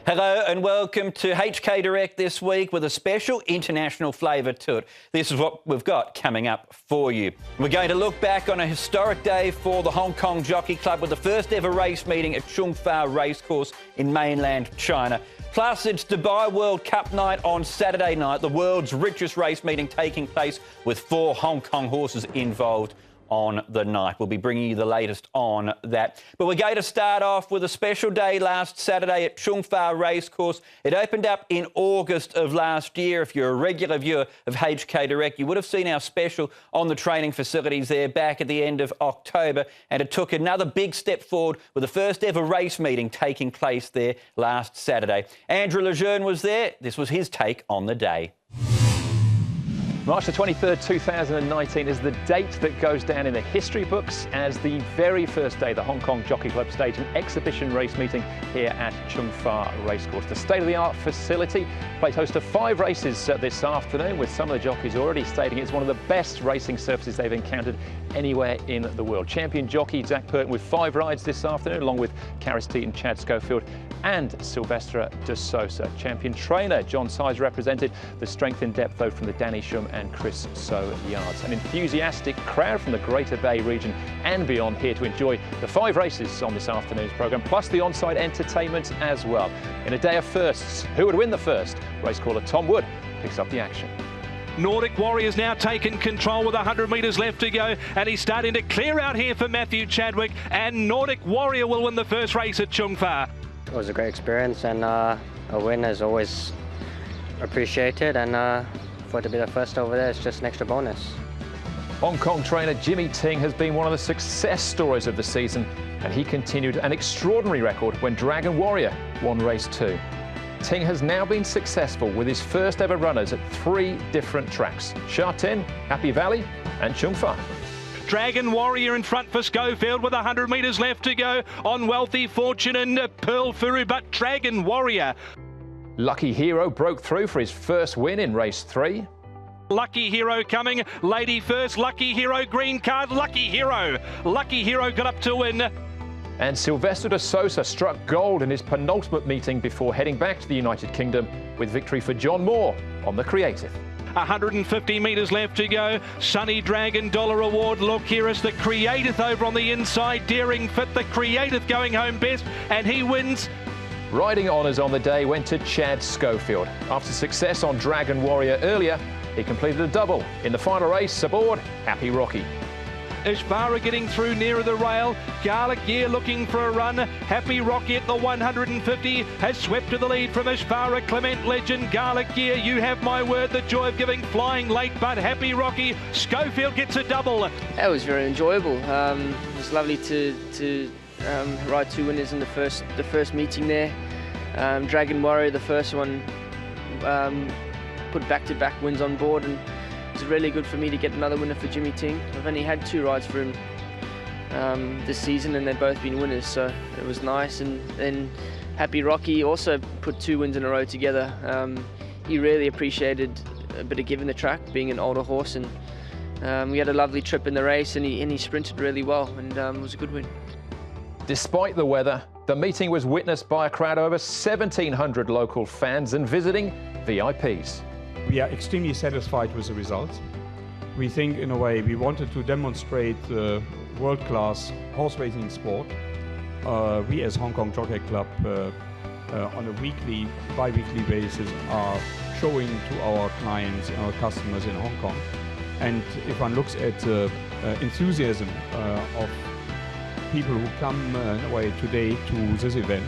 Hello and welcome to HK Direct this week with a special international flavour to it. This is what we've got coming up for you. We're going to look back on a historic day for the Hong Kong Jockey Club with the first ever race meeting at Conghua Racecourse in mainland China. Plus, it's Dubai World Cup night on Saturday night, the world's richest race meeting taking place with 4 Hong Kong horses involved on the night. We'll be bringing you the latest on that. But we're going to start off with a special day last Saturday at Conghua Racecourse. It opened up in August of last year. If you're a regular viewer of HK Direct, you would have seen our special on the training facilities there back at the end of October. And it took another big step forward with the first ever race meeting taking place there last Saturday. Andrew Jeune was there. This was his take on the day. March the 23rd, 2019 is the date that goes down in the history books as the very first day the Hong Kong Jockey Club staged an exhibition race meeting here at Conghua Racecourse. The state-of-the-art facility plays host to 5 races this afternoon, with some of the jockeys already stating it's one of the best racing surfaces they've encountered anywhere in the world. Champion jockey Zac Purton with 5 rides this afternoon, along with Caris Teeton, Chad Schofield and Silvestre de Sosa. Champion trainer John Size represented the strength in depth though from the Danny Shum and Chris So yards. An enthusiastic crowd from the Greater Bay region and beyond here to enjoy the 5 races on this afternoon's programme, plus the on-site entertainment as well. In a day of firsts, who would win the first? Race caller Tom Wood picks up the action. Nordic Warrior's now taken control with 100 metres left to go, and he's starting to clear out here for Matthew Chadwick, and Nordic Warrior will win the first race at Conghua. It was a great experience, and a win is always appreciated, and for it to be the first over there, it's just an extra bonus. Hong Kong trainer Jimmy Ting has been one of the success stories of the season, and he continued an extraordinary record when Dragon Warrior won race 2. Ting has now been successful with his first ever runners at 3 different tracks: Sha Tin, Happy Valley and Conghua. Dragon Warrior in front for Schofield with 100 metres left to go on Wealthy Fortune and Pearl Furu, but Dragon Warrior. Lucky Hero broke through for his first win in race 3. Lucky Hero coming, Lady first, Lucky Hero, green card, Lucky Hero. Lucky Hero got up to win. And Silvestre de Sosa struck gold in his penultimate meeting before heading back to the United Kingdom with victory for John Moore on the Creative. 150 metres left to go. Sunny Dragon Dollar Award. Look, here is the Creative over on the inside. Daring Fit, the Creative going home best, and he wins. Riding honours on the day went to Chad Schofield. After success on Dragon Warrior earlier, he completed a double in the final race aboard Happy Rocky. Ishvara getting through nearer the rail. Garlic Year looking for a run. Happy Rocky at the 150 has swept to the lead from Ishvara. Clement Legend, Garlic Year, You Have My Word, the joy of giving, flying late, but Happy Rocky. Schofield gets a double. It was very enjoyable. It was lovely to ride 2 winners in the first meeting there. Dragon Warrior, the first one, put back-to-back wins on board, and it was really good for me to get another winner for Jimmy Ting. I've only had 2 rides for him this season, and they've both been winners, so it was nice. And then Happy Rocky also put 2 wins in a row together. He really appreciated a bit of giving the track, being an older horse, and we had a lovely trip in the race, and he sprinted really well, and it was a good win. Despite the weather, the meeting was witnessed by a crowd of over 1,700 local fans and visiting VIPs. We are extremely satisfied with the results. We think, in a way, we wanted to demonstrate the world-class horse racing sport. We as Hong Kong Jockey Club on a weekly, bi-weekly basis are showing to our clients and our customers in Hong Kong. And if one looks at the enthusiasm of people who come in a way today to this event,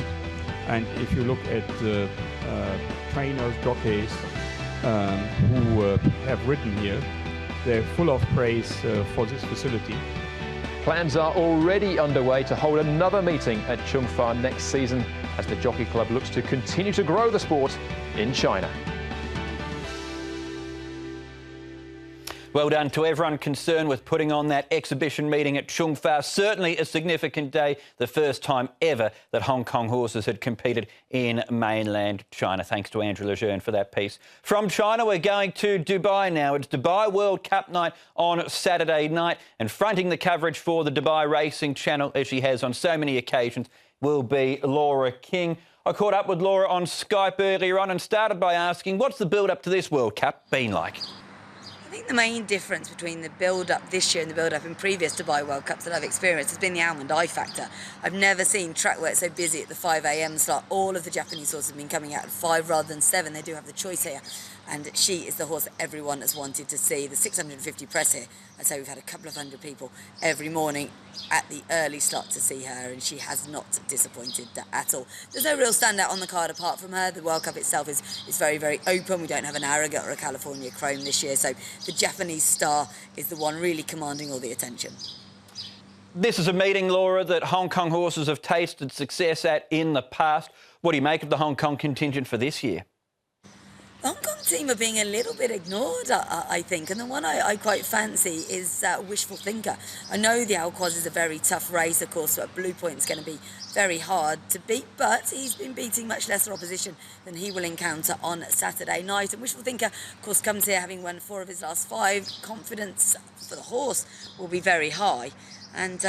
and if you look at the trainers, jockeys who have ridden here, they're full of praise for this facility. Plans are already underway to hold another meeting at Conghua next season as the Jockey Club looks to continue to grow the sport in China. Well done to everyone concerned with putting on that exhibition meeting at Conghua. Certainly a significant day, the first time ever that Hong Kong horses had competed in mainland China. Thanks to Angela Jeune for that piece. From China, we're going to Dubai now. It's Dubai World Cup night on Saturday night, and fronting the coverage for the Dubai Racing Channel, as she has on so many occasions, will be Laura King. I caught up with Laura on Skype earlier on and started by asking, what's the build-up to this World Cup been like? I think the main difference between the build-up this year and the build-up in previous Dubai World Cups that I've experienced has been the almond eye factor. I've never seen track work so busy at the 5 a.m. slot. All of the Japanese horses have been coming out at 5 rather than 7. They do have the choice here. And she is the horse that everyone has wanted to see. The 650 press here, I'd say we've had a couple of hundred people every morning at the early slot to see her, and she has not disappointed at all. There's no real standout on the card apart from her. The World Cup itself is very, very open. We don't have an Arrogate or a California Chrome this year, so the Japanese star is the one really commanding all the attention. This is a meeting, Laura, that Hong Kong horses have tasted success at in the past. What do you make of the Hong Kong contingent for this year? The Hong Kong team are being a little bit ignored, I think, and the one I quite fancy is Wishful Thinker. I know the Alquoz is a very tough race, of course, so at Blue Point it's going to be very hard to beat, but he's been beating much lesser opposition than he will encounter on Saturday night. And Wishful Thinker, of course, comes here having won 4 of his last 5. Confidence for the horse will be very high. And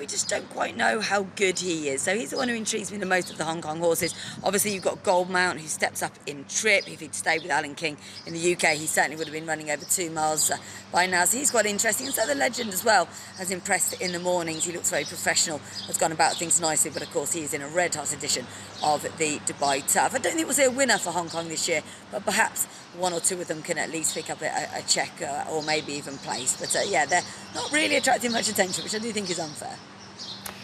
we just don't quite know how good he is. So he's the one who intrigues me the most of the Hong Kong horses. Obviously, you've got Goldmount, who steps up in trip. If he'd stayed with Alan King in the UK, he certainly would have been running over 2 miles by now. So he's quite interesting. And so the Legend as well has impressed in the mornings. He looks very professional, has gone about things nicely. But of course, he is in a red hot edition of the Dubai Turf. I don't think we'll see a winner for Hong Kong this year, but perhaps 1 or 2 of them can at least pick up a check or maybe even place. But yeah, they're not really attracting much attention, which I do think is unfair.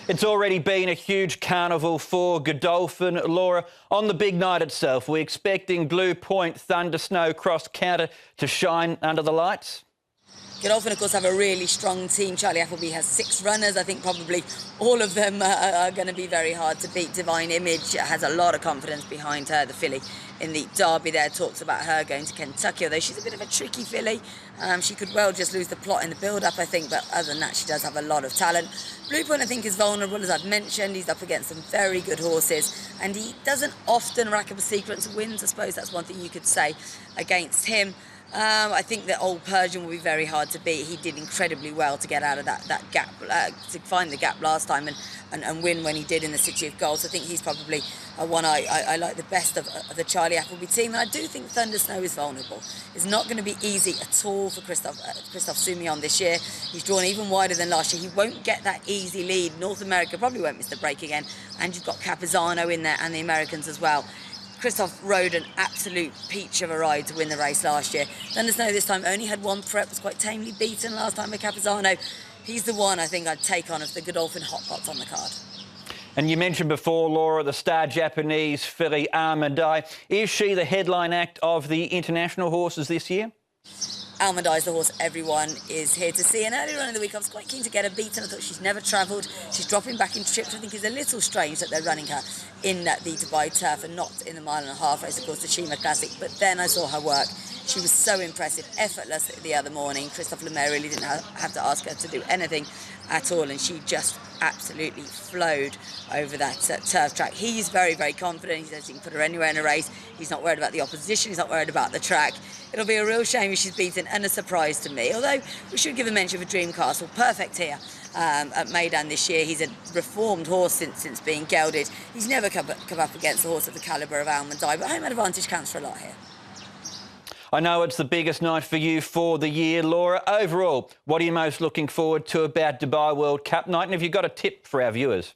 It's already been a huge carnival for Godolphin. Laura, on the big night itself, we're expecting Blue Point, Thunder Snow, Cross Counter to shine under the lights? Godolphin, of course, have a really strong team. Charlie Appleby has 6 runners. I think probably all of them are going to be very hard to beat. Divine Image has a lot of confidence behind her. The filly in the Derby there talks about her going to Kentucky, although she's a bit of a tricky filly. She could well just lose the plot in the build-up, I think, but other than that, she does have a lot of talent. Blue Point, I think, is vulnerable, as I've mentioned. He's up against some very good horses, and he doesn't often rack up a sequence of wins. I suppose that's one thing you could say against him. I think that Old Persian will be very hard to beat. He did incredibly well to get out of that gap, to find the gap last time and win when he did in the City of Gold. So I think he's probably one I like the best of the Charlie Appleby team. And I do think Thunder Snow is vulnerable. It's not going to be easy at all for Christophe Soumillon this year. He's drawn even wider than last year. He won't get that easy lead. North America probably won't miss the break again. And you've got Capizano in there and the Americans as well. Christophe rode an absolute peach of a ride to win the race last year. Thunder Snow this time only had 1 prep, was quite tamely beaten last time by Capizano. He's the one I think I'd take on of the Godolphin hot pots on the card. And you mentioned before, Laura, the star Japanese filly Almond Eye. Is she the headline act of the international horses this year? Almond Eye is the horse everyone is here to see. And earlier on in the week, I was quite keen to get her beaten. I thought she's never travelled. She's dropping back into trip, which I think is a little strange that they're running her in the Dubai Turf and not in the 1.5 mile race, of course, the Shima Classic. But then I saw her work. She was so impressive, effortless the other morning. Christophe Lemaire really didn't have to ask her to do anything at all, and she just absolutely flowed over that turf track. He's very, very confident. He says he can put her anywhere in a race. He's not worried about the opposition. He's not worried about the track. It'll be a real shame if she's beaten and a surprise to me. Although we should give a mention for Dream Castle. Perfect here at Meydan this year. He's a reformed horse since being gelded. He's never come up against a horse of the calibre of Almond Eye, but home advantage counts for a lot here. I know it's the biggest night for you for the year, Laura. Overall, what are you most looking forward to about Dubai World Cup night? And have you got a tip for our viewers?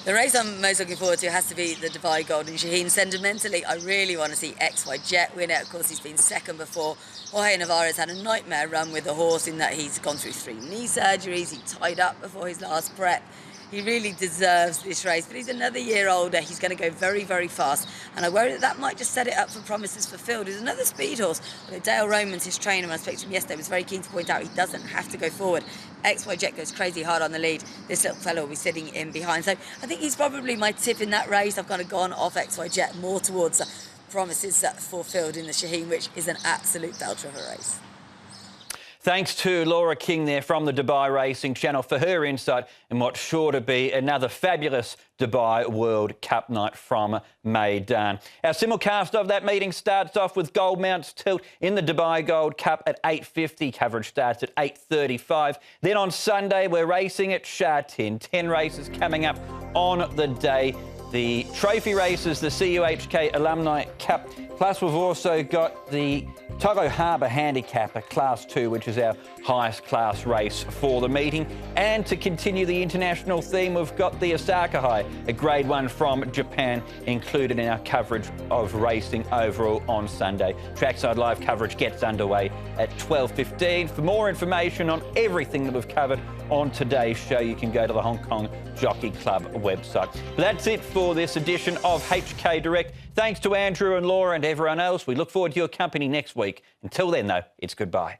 The race I'm most looking forward to has to be the Dubai Golden Shaheen. Sentimentally, I really want to see XY Jet win it. Of course, he's been second before. Jorge Navarez had a nightmare run with the horse in that he's gone through 3 knee surgeries. He tied up before his last prep. He really deserves this race, but he's another year older. He's going to go very, very fast. And I worry that might just set it up for promises fulfilled. He's another speed horse. Dale Romans, his trainer, when I spoke to him yesterday, was very keen to point out he doesn't have to go forward. XY Jet goes crazy hard on the lead. This little fellow will be sitting in behind. So I think he's probably my tip in that race. I've kind of gone off XY Jet more towards promises fulfilled in the Shaheen, which is an absolute belter of a race. Thanks to Laura King there from the Dubai Racing Channel for her insight in what's sure to be another fabulous Dubai World Cup night from Meydan. Our simulcast of that meeting starts off with Goldmount's tilt in the Dubai Gold Cup at 8:50. Coverage starts at 8:35. Then on Sunday, we're racing at Shah 10. 10 races coming up on the day. The trophy races, the CUHK Alumni Cup, plus we've also got the Togo Harbour Handicapper Class 2, which is our highest class race for the meeting. And to continue the international theme, we've got the Osaka High, a Grade 1 from Japan, included in our coverage of racing overall on Sunday. Trackside Live coverage gets underway at 12:15. For more information on everything that we've covered on today's show, you can go to the Hong Kong Jockey Club website. But that's it for this edition of HK Direct. Thanks to Andrew and Laura and everyone else. We look forward to your company next week. Until then, though, it's goodbye.